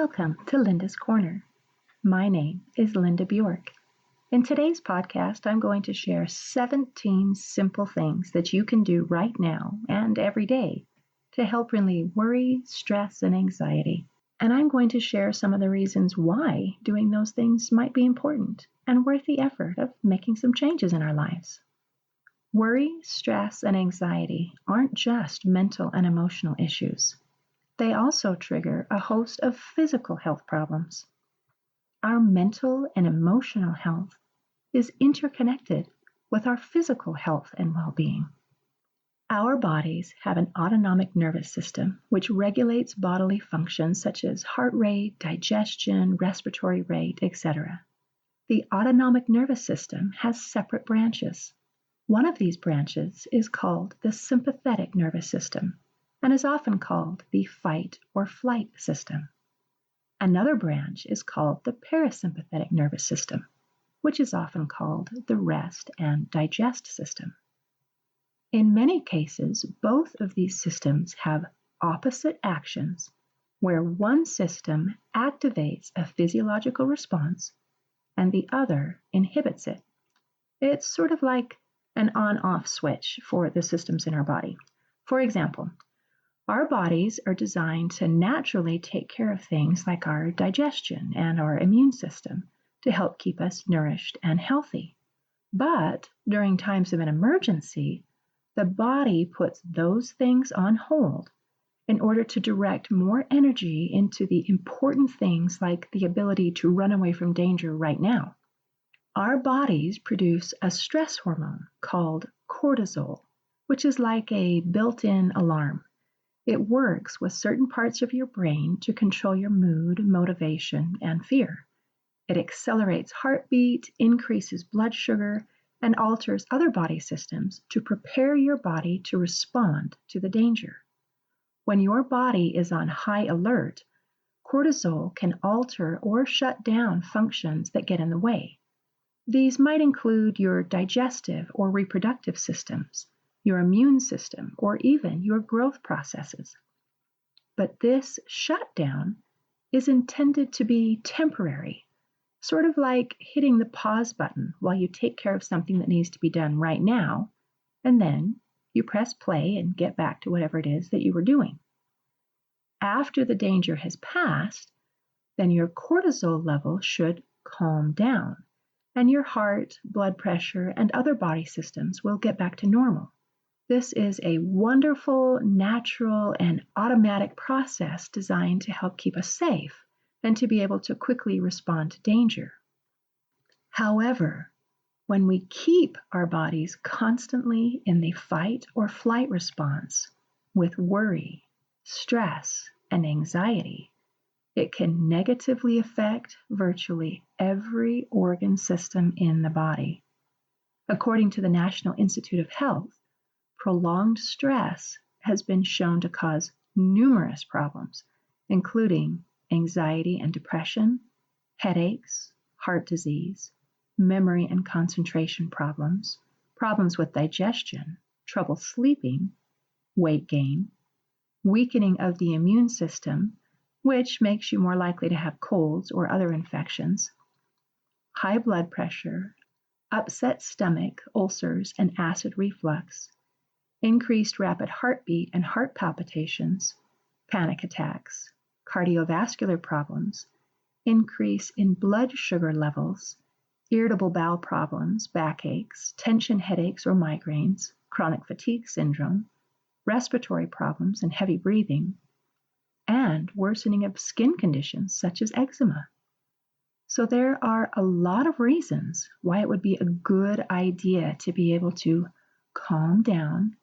Welcome to Linda's Corner. My name is Linda Bjork. In today's podcast, I'm going to share 17 simple things that you can do right now and every day to help relieve worry, stress, and anxiety. And I'm going to share some of the reasons why doing those things might be important and worth the effort of making some changes in our lives. Worry, stress, and anxiety aren't just mental and emotional issues. They also trigger a host of physical health problems. Our mental and emotional health is interconnected with our physical health and well-being. Our bodies have an autonomic nervous system which regulates bodily functions such as heart rate, digestion, respiratory rate, etc. The autonomic nervous system has separate branches. One of these branches is called the sympathetic nervous system and is often called the fight or flight system. Another branch is called the parasympathetic nervous system, which is often called the rest and digest system. In many cases, both of these systems have opposite actions where one system activates a physiological response and the other inhibits it. It's sort of like an on-off switch for the systems in our body. For example, our bodies are designed to naturally take care of things like our digestion and our immune system to help keep us nourished and healthy. But during times of an emergency, the body puts those things on hold in order to direct more energy into the important things like the ability to run away from danger right now. Our bodies produce a stress hormone called cortisol, which is like a built-in alarm. It works with certain parts of your brain to control your mood, motivation, and fear. It accelerates heartbeat, increases blood sugar, and alters other body systems to prepare your body to respond to the danger. When your body is on high alert, cortisol can alter or shut down functions that get in the way. These might include your digestive or reproductive systems, your immune system, or even your growth processes. But this shutdown is intended to be temporary, sort of like hitting the pause button while you take care of something that needs to be done right now, and then you press play and get back to whatever it is that you were doing. After the danger has passed, then your cortisol level should calm down, and your heart, blood pressure, and other body systems will get back to normal. This is a wonderful, natural, and automatic process designed to help keep us safe and to be able to quickly respond to danger. However, when we keep our bodies constantly in the fight or flight response with worry, stress, and anxiety, it can negatively affect virtually every organ system in the body. According to the National Institute of Health, prolonged stress has been shown to cause numerous problems, including anxiety and depression, headaches, heart disease, memory and concentration problems, problems with digestion, trouble sleeping, weight gain, weakening of the immune system, which makes you more likely to have colds or other infections, high blood pressure, upset stomach, ulcers, and acid reflux, increased rapid heartbeat and heart palpitations, panic attacks, cardiovascular problems, increase in blood sugar levels, irritable bowel problems, backaches, tension headaches or migraines, chronic fatigue syndrome, respiratory problems and heavy breathing, and worsening of skin conditions such as eczema. So there are a lot of reasons why it would be a good idea to be able to calm down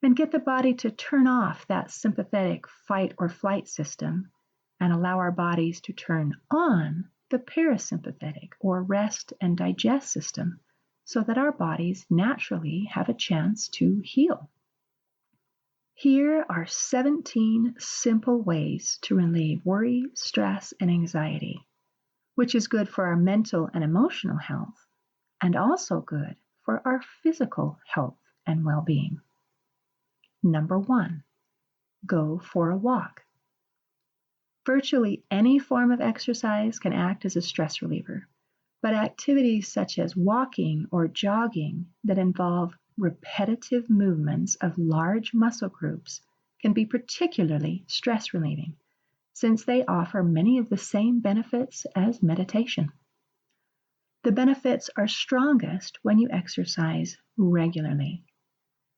and get the body to turn off that sympathetic fight or flight system and allow our bodies to turn on the parasympathetic or rest and digest system so that our bodies naturally have a chance to heal. Here are 17 simple ways to relieve worry, stress, and anxiety, which is good for our mental and emotional health and also good for our physical health and well-being. Number 1, go for a walk. Virtually any form of exercise can act as a stress reliever, but activities such as walking or jogging that involve repetitive movements of large muscle groups can be particularly stress relieving, since they offer many of the same benefits as meditation. The benefits are strongest when you exercise regularly.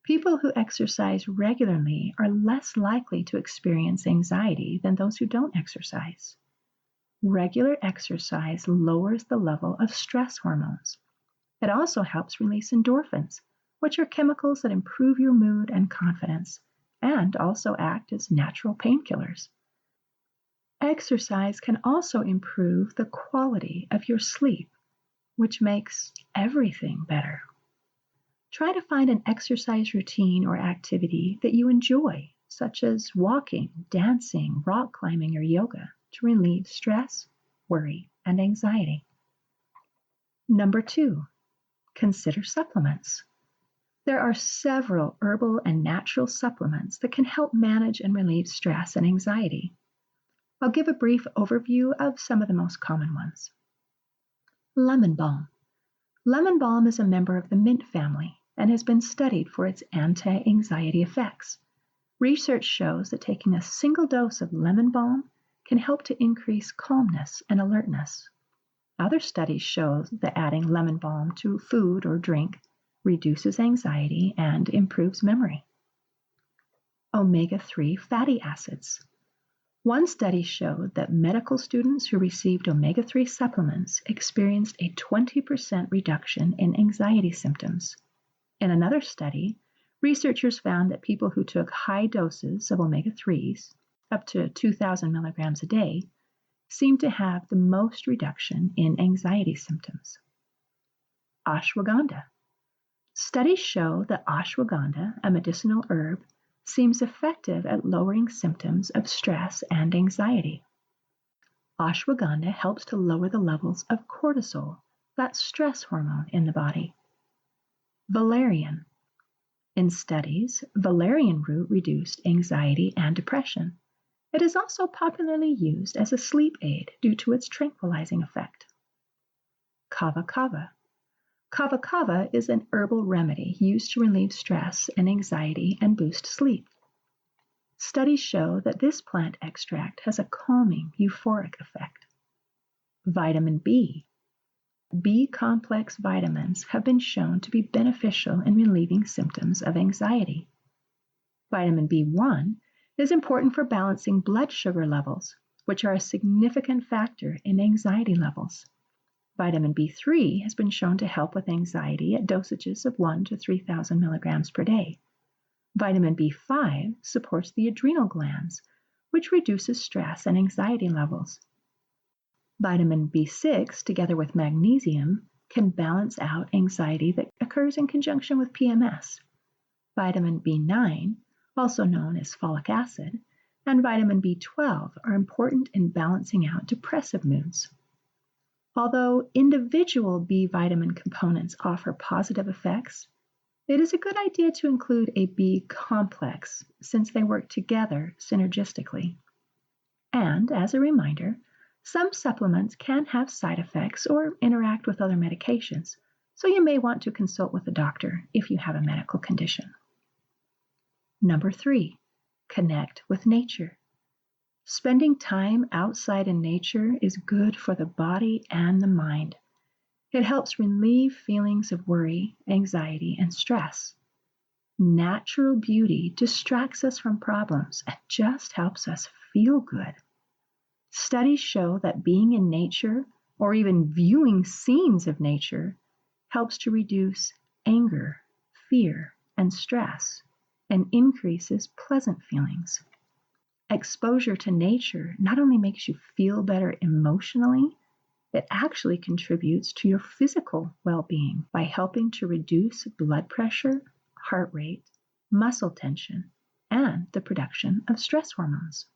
People who exercise regularly are less likely to experience anxiety than those who don't exercise. Regular exercise lowers the level of stress hormones. It also helps release endorphins, which are chemicals that improve your mood and confidence, and also act as natural painkillers. Exercise can also improve the quality of your sleep, which makes everything better. Try to find an exercise routine or activity that you enjoy, such as walking, dancing, rock climbing, or yoga, to relieve stress, worry, and anxiety. Number 2, consider supplements. There are several herbal and natural supplements that can help manage and relieve stress and anxiety. I'll give a brief overview of some of the most common ones. Lemon balm. Lemon balm is a member of the mint family and has been studied for its anti-anxiety effects. Research shows that taking a single dose of lemon balm can help to increase calmness and alertness. Other studies show that adding lemon balm to food or drink reduces anxiety and improves memory. Omega-3 fatty acids. One study showed that medical students who received omega-3 supplements experienced a 20% reduction in anxiety symptoms. In another study, researchers found that people who took high doses of omega-3s, up to 2,000 milligrams a day, seemed to have the most reduction in anxiety symptoms. Ashwagandha. Studies show that ashwagandha, a medicinal herb, seems effective at lowering symptoms of stress and anxiety. Ashwagandha helps to lower the levels of cortisol, that stress hormone in the body. Valerian. In studies, valerian root reduced anxiety and depression. It is also popularly used as a sleep aid due to its tranquilizing effect. Kava kava. Kava kava is an herbal remedy used to relieve stress and anxiety and boost sleep. Studies show that this plant extract has a calming, euphoric effect. Vitamin B. B-complex vitamins have been shown to be beneficial in relieving symptoms of anxiety. Vitamin B1 is important for balancing blood sugar levels, which are a significant factor in anxiety levels. Vitamin B3 has been shown to help with anxiety at dosages of 1 to 3,000 milligrams per day. Vitamin B5 supports the adrenal glands, which reduces stress and anxiety levels. Vitamin B6, together with magnesium, can balance out anxiety that occurs in conjunction with PMS. Vitamin B9, also known as folic acid, and vitamin B12 are important in balancing out depressive moods. Although individual B vitamin components offer positive effects, it is a good idea to include a B complex since they work together synergistically. And as a reminder, some supplements can have side effects or interact with other medications, so you may want to consult with a doctor if you have a medical condition. Number 3, connect with nature. Spending time outside in nature is good for the body and the mind. It helps relieve feelings of worry, anxiety, and stress. Natural beauty distracts us from problems and just helps us feel good. Studies show that being in nature, or even viewing scenes of nature, helps to reduce anger, fear, and stress, and increases pleasant feelings. Exposure to nature not only makes you feel better emotionally, it actually contributes to your physical well-being by helping to reduce blood pressure, heart rate, muscle tension, and the production of stress hormones.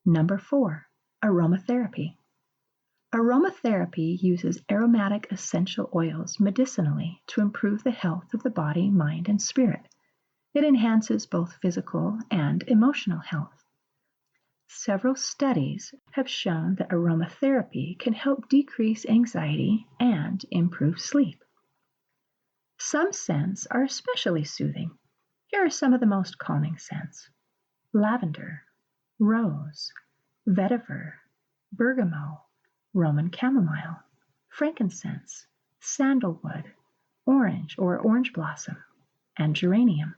Number 4, aromatherapy. Aromatherapy uses aromatic essential oils medicinally to improve the health of the body, mind, and spirit. It enhances both physical and emotional health. Several studies have shown that aromatherapy can help decrease anxiety and improve sleep. Some scents are especially soothing. Here are some of the most calming scents: lavender, rose, vetiver, bergamot, Roman chamomile, frankincense, sandalwood, orange or orange blossom, and geranium.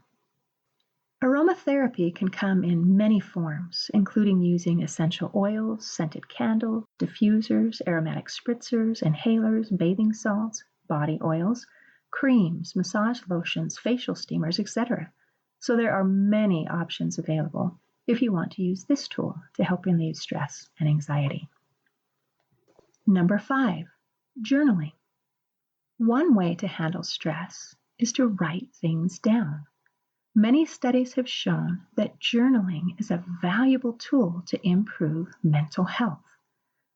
Aromatherapy can come in many forms, including using essential oils, scented candles, diffusers, aromatic spritzers, inhalers, bathing salts, body oils, creams, massage lotions, facial steamers, etc. So there are many options available if you want to use this tool to help relieve stress and anxiety. Number 5, journaling. One way to handle stress is to write things down. Many studies have shown that journaling is a valuable tool to improve mental health.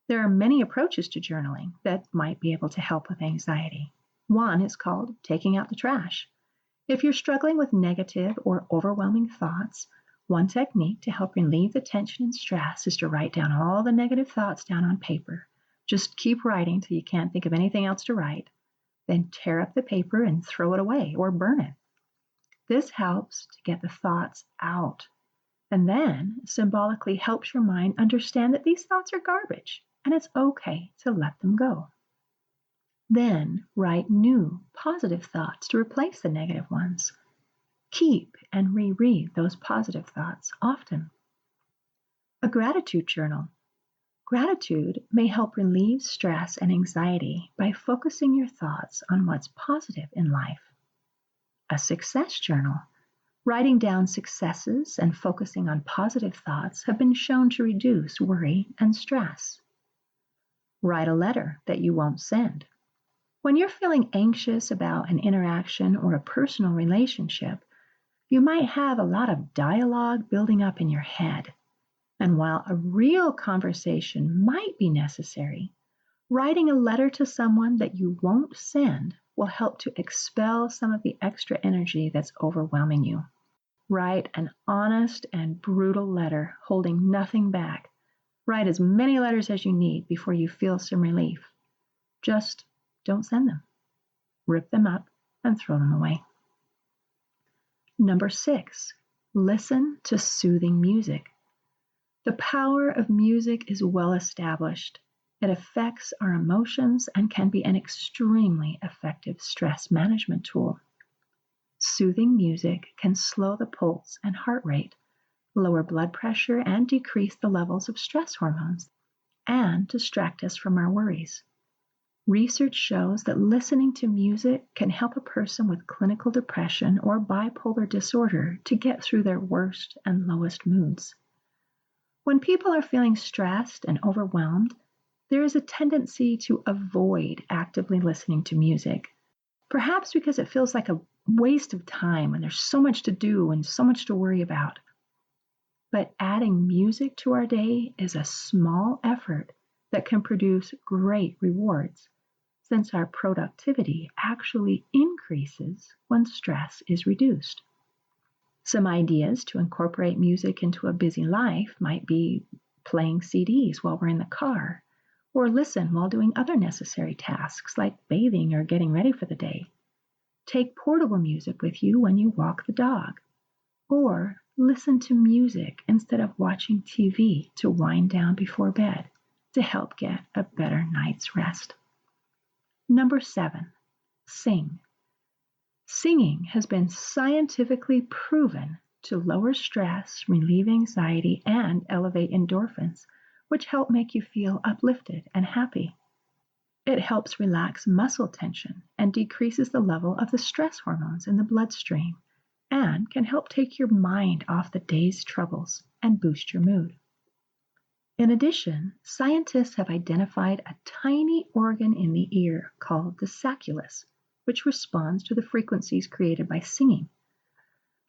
There are many approaches to journaling that might be able to help with anxiety. One is called taking out the trash. If you're struggling with negative or overwhelming thoughts, one technique to help relieve the tension and stress is to write down all the negative thoughts down on paper. Just keep writing till you can't think of anything else to write. Then tear up the paper and throw it away or burn it. This helps to get the thoughts out, and then symbolically helps your mind understand that these thoughts are garbage and it's okay to let them go. Then write new positive thoughts to replace the negative ones. Keep and reread those positive thoughts often. A gratitude journal. Gratitude may help relieve stress and anxiety by focusing your thoughts on what's positive in life. A success journal. Writing down successes and focusing on positive thoughts have been shown to reduce worry and stress. Write a letter that you won't send. When you're feeling anxious about an interaction or a personal relationship, you might have a lot of dialogue building up in your head. And while a real conversation might be necessary, writing a letter to someone that you won't send will help to expel some of the extra energy that's overwhelming you. Write an honest and brutal letter, holding nothing back. Write as many letters as you need before you feel some relief. Just don't send them. Rip them up and throw them away. Number 6, listen to soothing music. The power of music is well established. It affects our emotions and can be an extremely effective stress management tool. Soothing music can slow the pulse and heart rate, lower blood pressure, and decrease the levels of stress hormones, and distract us from our worries. Research shows that listening to music can help a person with clinical depression or bipolar disorder to get through their worst and lowest moods. When people are feeling stressed and overwhelmed, there is a tendency to avoid actively listening to music, perhaps because it feels like a waste of time when there's so much to do and so much to worry about. But adding music to our day is a small effort that can produce great rewards, since our productivity actually increases when stress is reduced. Some ideas to incorporate music into a busy life might be playing CDs while we're in the car, or listen while doing other necessary tasks like bathing or getting ready for the day. Take portable music with you when you walk the dog, or listen to music instead of watching TV to wind down before bed to help get a better night's rest. Number 7, sing. Singing has been scientifically proven to lower stress, relieve anxiety, and elevate endorphins, which help make you feel uplifted and happy. It helps relax muscle tension and decreases the level of the stress hormones in the bloodstream, and can help take your mind off the day's troubles and boost your mood. In addition, scientists have identified a tiny organ in the ear called the sacculus, which responds to the frequencies created by singing.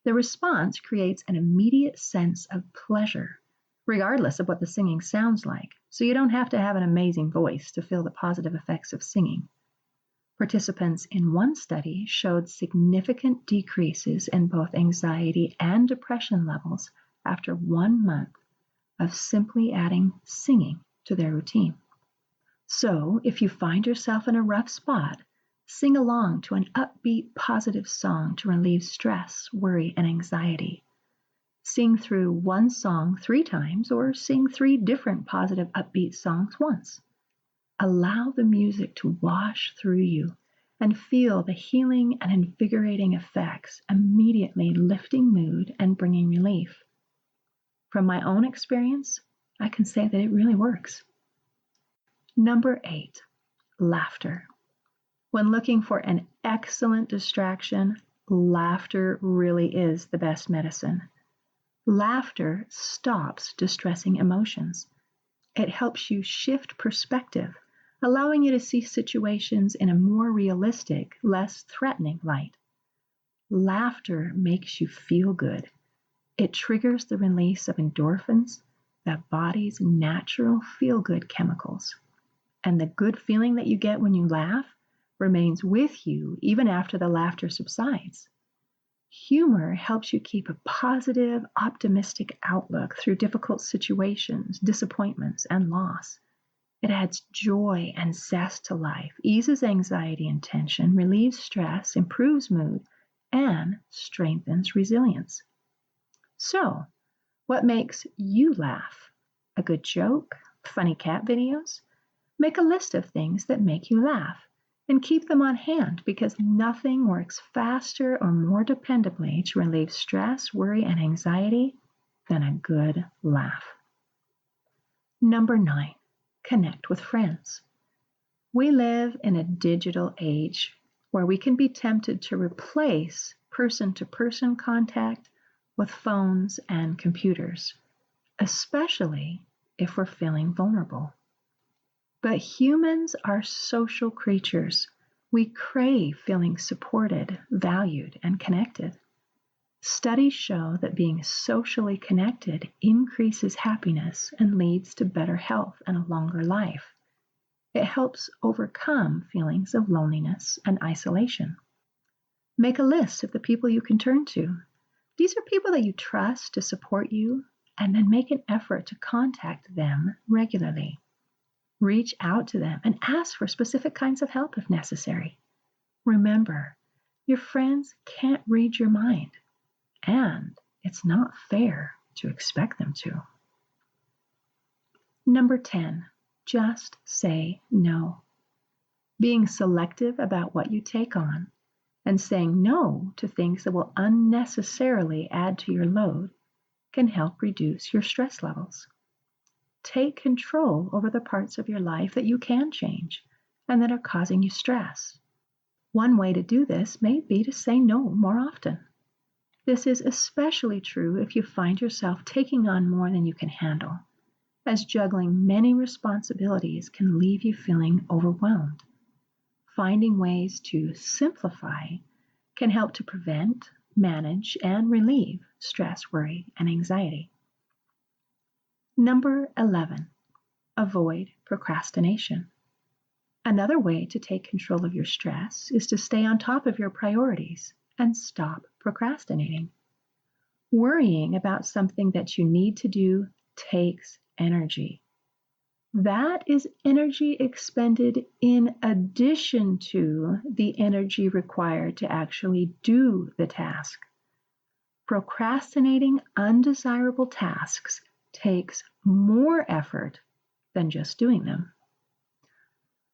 The response creates an immediate sense of pleasure, regardless of what the singing sounds like, so you don't have to have an amazing voice to feel the positive effects of singing. Participants in one study showed significant decreases in both anxiety and depression levels after 1 month of simply adding singing to their routine. So, if you find yourself in a rough spot, sing along to an upbeat, positive song to relieve stress, worry, and anxiety. Sing through one song 3 times or sing 3 different positive, upbeat songs once. Allow the music to wash through you and feel the healing and invigorating effects, immediately lifting mood and bringing relief. From my own experience, I can say that it really works. Number 8, laughter. When looking for an excellent distraction, laughter really is the best medicine. Laughter stops distressing emotions. It helps you shift perspective, allowing you to see situations in a more realistic, less threatening light. Laughter makes you feel good. It triggers the release of endorphins, the body's natural feel-good chemicals. And the good feeling that you get when you laugh remains with you even after the laughter subsides. Humor helps you keep a positive, optimistic outlook through difficult situations, disappointments, and loss. It adds joy and zest to life, eases anxiety and tension, relieves stress, improves mood, and strengthens resilience. So, what makes you laugh? A good joke? Funny cat videos? Make a list of things that make you laugh and keep them on hand, because nothing works faster or more dependably to relieve stress, worry, and anxiety than a good laugh. Number 9, connect with friends. We live in a digital age where we can be tempted to replace person-to-person contact with phones and computers, especially if we're feeling vulnerable. But humans are social creatures. We crave feeling supported, valued, and connected. Studies show that being socially connected increases happiness and leads to better health and a longer life. It helps overcome feelings of loneliness and isolation. Make a list of the people you can turn to. These are people that you trust to support you, and then make an effort to contact them regularly. Reach out to them and ask for specific kinds of help if necessary. Remember, your friends can't read your mind, and it's not fair to expect them to. Number 10, just say no. Being selective about what you take on and saying no to things that will unnecessarily add to your load can help reduce your stress levels. Take control over the parts of your life that you can change and that are causing you stress. One way to do this may be to say no more often. This is especially true if you find yourself taking on more than you can handle, as juggling many responsibilities can leave you feeling overwhelmed. Finding ways to simplify can help to prevent, manage, and relieve stress, worry, and anxiety. Number 11, avoid procrastination. Another way to take control of your stress is to stay on top of your priorities and stop procrastinating. Worrying about something that you need to do takes energy. That is energy expended in addition to the energy required to actually do the task. Procrastinating undesirable tasks takes more effort than just doing them.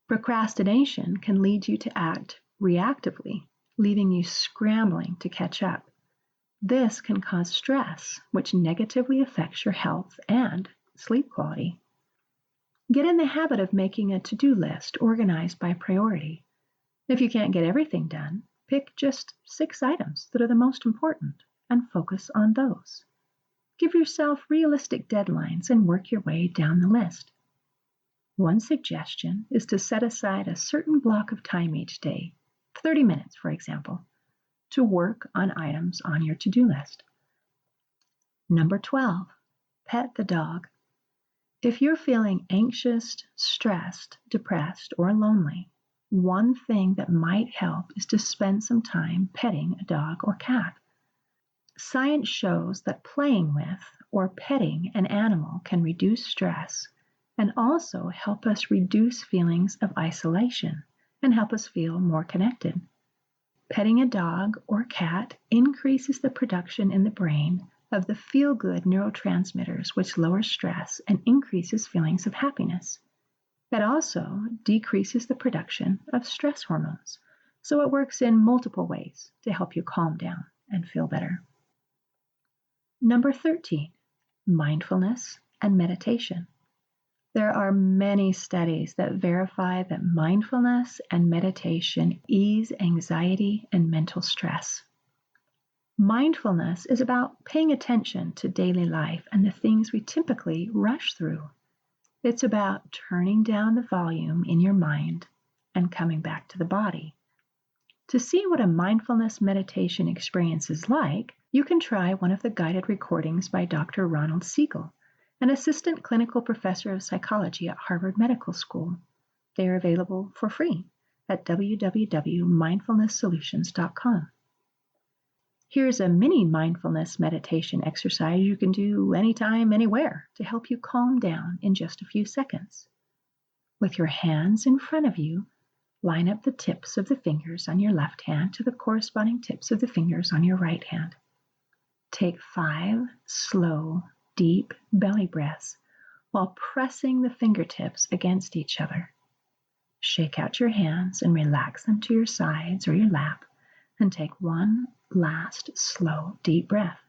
Procrastination can lead you to act reactively, leaving you scrambling to catch up. This can cause stress, which negatively affects your health and sleep quality. Get in the habit of making a to-do list organized by priority. If you can't get everything done, pick just 6 items that are the most important and focus on those. Give yourself realistic deadlines and work your way down the list. One suggestion is to set aside a certain block of time each day, 30 minutes for example, to work on items on your to-do list. Number 12, pet the dog. If you're feeling anxious, stressed, depressed, or lonely, one thing that might help is to spend some time petting a dog or cat. Science shows that playing with or petting an animal can reduce stress and also help us reduce feelings of isolation and help us feel more connected. Petting a dog or cat increases the production in the brain of the feel-good neurotransmitters, which lower stress and increases feelings of happiness. It also decreases the production of stress hormones, so it works in multiple ways to help you calm down and feel better. Number 13, mindfulness and meditation. There are many studies that verify that mindfulness and meditation ease anxiety and mental stress. Mindfulness is about paying attention to daily life and the things we typically rush through. It's about turning down the volume in your mind and coming back to the body. To see what a mindfulness meditation experience is like, you can try one of the guided recordings by Dr. Ronald Siegel, an assistant clinical professor of psychology at Harvard Medical School. They are available for free at www.mindfulnesssolutions.com. Here's a mini mindfulness meditation exercise you can do anytime, anywhere to help you calm down in just a few seconds. With your hands in front of you, line up the tips of the fingers on your left hand to the corresponding tips of the fingers on your right hand. Take 5 slow, deep belly breaths while pressing the fingertips against each other. Shake out your hands and relax them to your sides or your lap, and take one last slow, deep breath.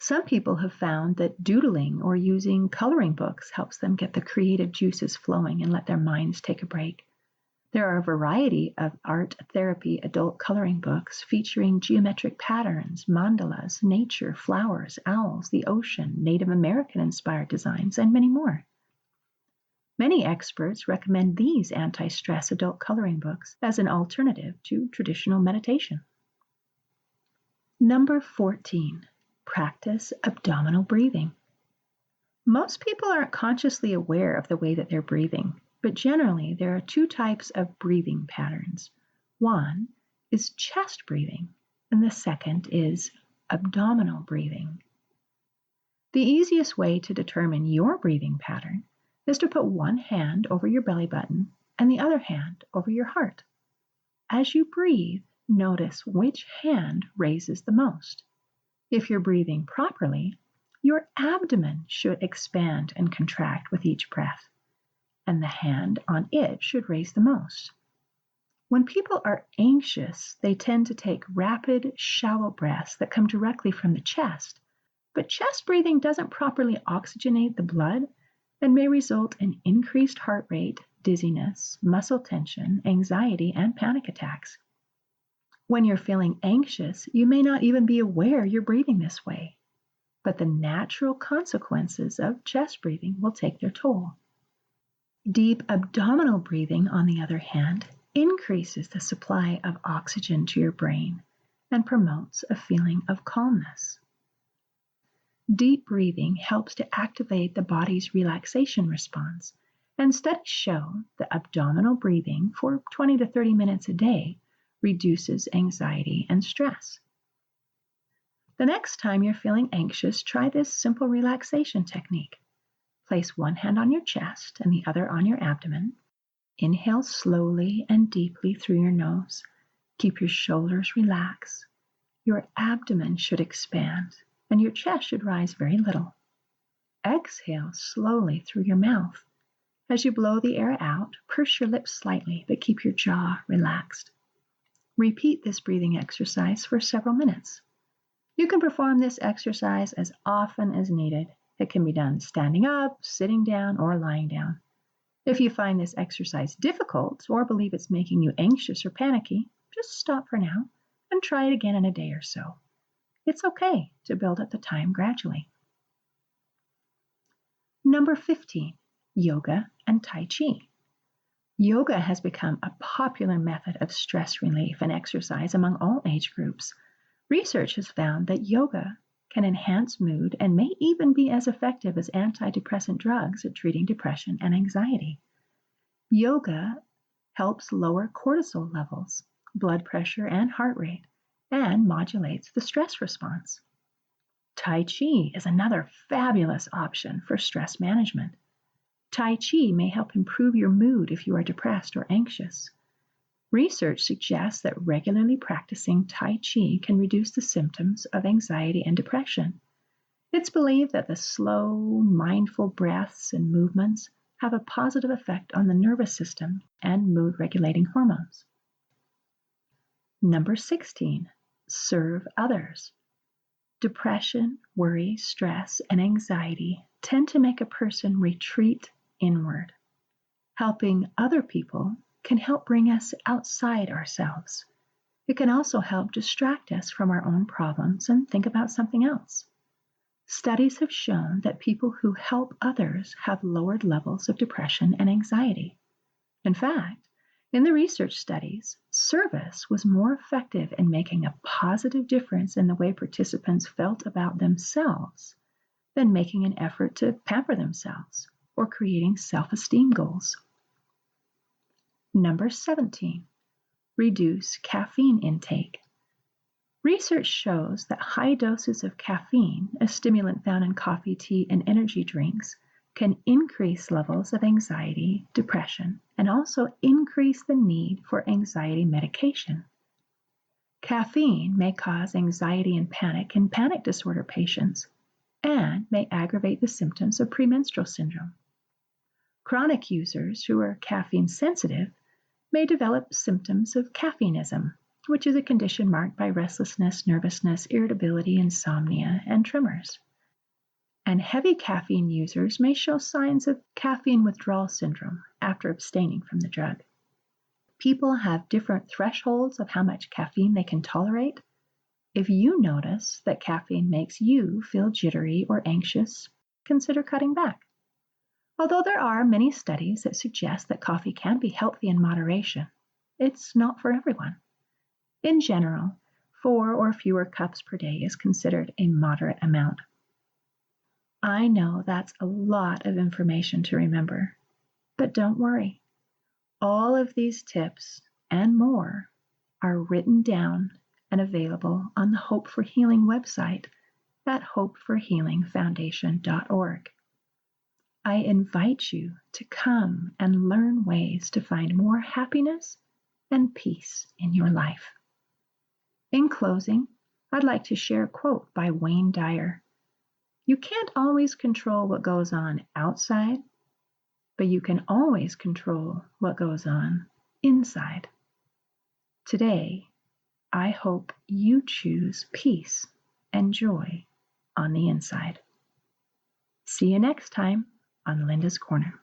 Some people have found that doodling or using coloring books helps them get the creative juices flowing and let their minds take a break. There are a variety of art therapy adult coloring books featuring geometric patterns, mandalas, nature, flowers, owls, the ocean, Native American-inspired designs, and many more. Many experts recommend these anti-stress adult coloring books as an alternative to traditional meditation. Number 14. Practice abdominal breathing. Most people aren't consciously aware of the way that they're breathing, but generally there are 2 types of breathing patterns. One is chest breathing, and the second is abdominal breathing. The easiest way to determine your breathing pattern is to put one hand over your belly button and the other hand over your heart. As you breathe, notice which hand raises the most. If you're breathing properly, your abdomen should expand and contract with each breath, and the hand on it should raise the most. When people are anxious, they tend to take rapid, shallow breaths that come directly from the chest, but chest breathing doesn't properly oxygenate the blood and may result in increased heart rate, dizziness, muscle tension, anxiety, and panic attacks. When you're feeling anxious, you may not even be aware you're breathing this way, but the natural consequences of chest breathing will take their toll. Deep abdominal breathing, on the other hand, increases the supply of oxygen to your brain and promotes a feeling of calmness. Deep breathing helps to activate the body's relaxation response, and studies show that abdominal breathing for 20 to 30 minutes a day reduces anxiety and stress. The next time you're feeling anxious, try this simple relaxation technique. Place one hand on your chest and the other on your abdomen. Inhale slowly and deeply through your nose. Keep your shoulders relaxed. Your abdomen should expand, and your chest should rise very little. Exhale slowly through your mouth. As you blow the air out, purse your lips slightly, but keep your jaw relaxed. Repeat this breathing exercise for several minutes. You can perform this exercise as often as needed. It can be done standing up, sitting down, or lying down. If you find this exercise difficult or believe it's making you anxious or panicky, just stop for now and try it again in a day or so. It's okay to build up the time gradually. Number 15, yoga and Tai Chi. Yoga has become a popular method of stress relief and exercise among all age groups. Research has found that yoga can enhance mood and may even be as effective as antidepressant drugs at treating depression and anxiety. Yoga helps lower cortisol levels, blood pressure, and heart rate, and modulates the stress response. Tai Chi is another fabulous option for stress management. Tai Chi may help improve your mood if you are depressed or anxious. Research suggests that regularly practicing Tai Chi can reduce the symptoms of anxiety and depression. It's believed that the slow, mindful breaths and movements have a positive effect on the nervous system and mood-regulating hormones. Number 16, serve others. Depression, worry, stress, and anxiety tend to make a person retreat inward. Helping other people can help bring us outside ourselves. It can also help distract us from our own problems and think about something else. Studies have shown that people who help others have lowered levels of depression and anxiety. In fact, in the research studies, service was more effective in making a positive difference in the way participants felt about themselves than making an effort to pamper themselves or creating self-esteem goals. Number 17, reduce caffeine intake. Research shows that high doses of caffeine, a stimulant found in coffee, tea, and energy drinks, can increase levels of anxiety, depression, and also increase the need for anxiety medication. Caffeine may cause anxiety and panic in panic disorder patients and may aggravate the symptoms of premenstrual syndrome. Chronic users who are caffeine sensitive may develop symptoms of caffeineism, which is a condition marked by restlessness, nervousness, irritability, insomnia, and tremors. And heavy caffeine users may show signs of caffeine withdrawal syndrome after abstaining from the drug. People have different thresholds of how much caffeine they can tolerate. If you notice that caffeine makes you feel jittery or anxious, consider cutting back. Although there are many studies that suggest that coffee can be healthy in moderation, it's not for everyone. In general, 4 or fewer cups per day is considered a moderate amount. I know that's a lot of information to remember, but don't worry. All of these tips and more are written down and available on the Hope for Healing website at hopeforhealingfoundation.org. I invite you to come and learn ways to find more happiness and peace in your life. In closing, I'd like to share a quote by Wayne Dyer. You can't always control what goes on outside, but you can always control what goes on inside. Today, I hope you choose peace and joy on the inside. See you next time on Linda's Corner.